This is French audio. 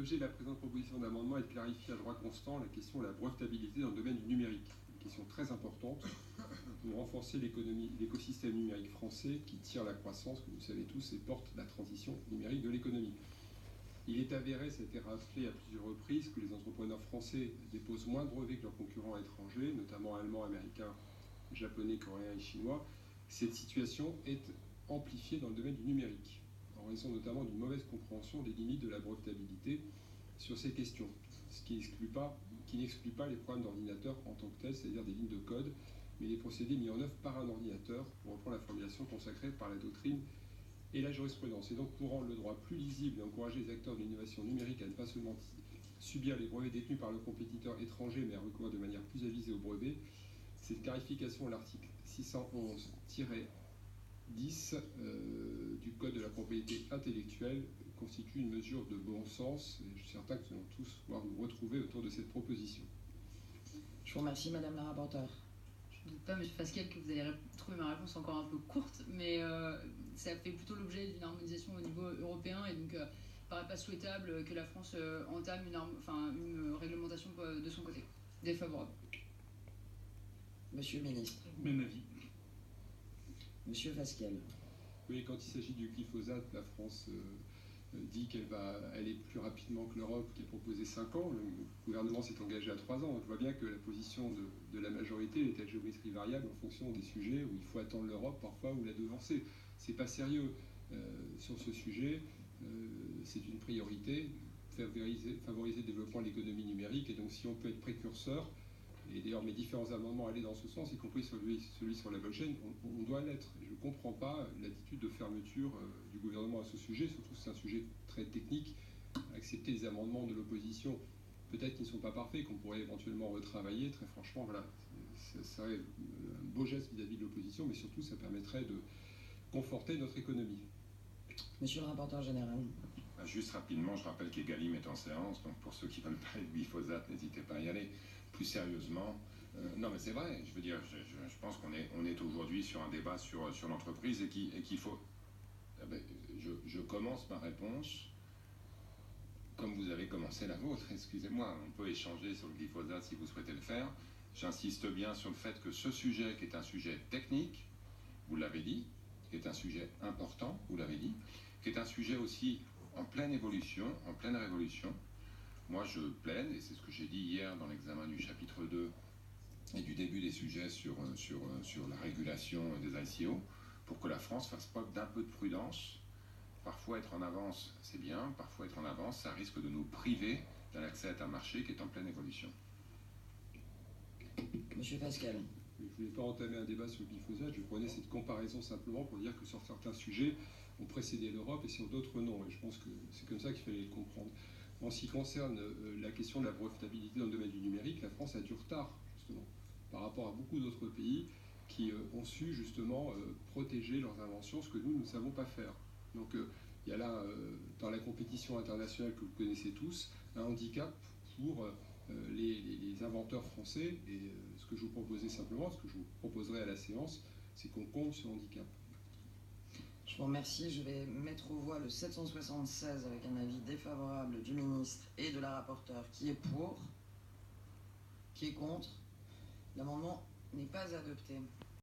L'objet de la présente proposition d'amendement est de clarifier à droit constant la question de la brevetabilité dans le domaine du numérique. Une question très importante pour renforcer l'écosystème numérique français qui tire la croissance, que vous savez tous, et porte la transition numérique de l'économie. Il est avéré, ça a été rappelé à plusieurs reprises, que les entrepreneurs français déposent moins de brevets que leurs concurrents étrangers, notamment allemands, américains, japonais, coréens et chinois. Cette situation est amplifiée dans le domaine du numérique, en raison notamment d'une mauvaise compréhension des limites de la brevetabilité sur ces questions, ce qui n'exclut pas les programmes d'ordinateur en tant que tels, c'est-à-dire des lignes de code, mais les procédés mis en œuvre par un ordinateur, pour reprendre la formulation consacrée par la doctrine et la jurisprudence. Et donc, pour rendre le droit plus lisible et encourager les acteurs de l'innovation numérique à ne pas seulement subir les brevets détenus par le compétiteur étranger, mais à recourir de manière plus avisée aux brevets, cette clarification à l'article 611-10 du Code de la propriété intellectuelle constitue une mesure de bon sens, et je suis certain que nous allons tous pouvoir nous retrouver autour de cette proposition. Je vous remercie, Madame la rapporteure. Je ne doute pas, M. Fasquelle, que vous allez trouver ma réponse encore un peu courte, mais ça fait plutôt l'objet d'une harmonisation au niveau européen, et donc il ne paraît pas souhaitable que la France entame une réglementation de son côté. Défavorable. Monsieur le ministre. Même avis. Monsieur Fasquelle. Oui, quand il s'agit du glyphosate, la France dit qu'elle va aller plus rapidement que l'Europe, qui a proposé 5 ans. Le gouvernement s'est engagé à 3 ans. Donc, je vois bien que la position de la majorité est à géométrie variable en fonction des sujets où il faut attendre l'Europe parfois ou la devancer. C'est pas sérieux sur ce sujet. C'est une priorité, favoriser le développement de l'économie numérique. Et donc, si on peut être précurseur, et d'ailleurs mes différents amendements allaient dans ce sens, y compris celui sur la blockchain, on doit l'être. Je ne comprends pas l'attitude de fermeture du gouvernement à ce sujet, surtout que c'est un sujet très technique. Accepter les amendements de l'opposition, peut-être qu'ils ne sont pas parfaits, qu'on pourrait éventuellement retravailler, très franchement, voilà, ça serait un beau geste vis-à-vis de l'opposition, mais surtout ça permettrait de conforter notre économie. Monsieur le rapporteur général. Juste rapidement, je rappelle qu'Egalim est en séance, donc pour ceux qui veulent parler de glyphosate, n'hésitez pas à y aller. Plus sérieusement, non mais c'est vrai, je veux dire, je pense qu'on est aujourd'hui sur un débat sur l'entreprise et qu'il faut... Je commence ma réponse comme vous avez commencé la vôtre, excusez-moi, on peut échanger sur le glyphosate si vous souhaitez le faire. J'insiste bien sur le fait que ce sujet, qui est un sujet technique, vous l'avez dit, qui est un sujet important, vous l'avez dit, qui est un sujet aussi en pleine évolution, en pleine révolution. Moi, je plaide, et c'est ce que j'ai dit hier dans l'examen du chapitre 2 et du début des sujets sur la régulation des ICO, pour que la France fasse preuve d'un peu de prudence. Parfois, être en avance, c'est bien. Parfois, être en avance, ça risque de nous priver d'un accès à un marché qui est en pleine évolution. Monsieur Fasquelle. Je ne voulais pas entamer un débat sur le glyphosate, je prenais cette comparaison simplement pour dire que sur certains sujets, on précédait l'Europe et sur d'autres non. Et je pense que c'est comme ça qu'il fallait le comprendre. En ce qui concerne la question de la brevetabilité dans le domaine du numérique, la France a du retard, justement, par rapport à beaucoup d'autres pays qui ont su, justement, protéger leurs inventions, ce que nous ne savons pas faire. Donc, il y a là, dans la compétition internationale que vous connaissez tous, un handicap pour les inventeurs français. Et ce que je vous proposais simplement, ce que je vous proposerai à la séance, c'est qu'on compte ce handicap. Je vous remercie. Je vais mettre aux voix le 776 avec un avis défavorable du ministre et de la rapporteure. Qui est pour? Qui est contre? L'amendement n'est pas adopté.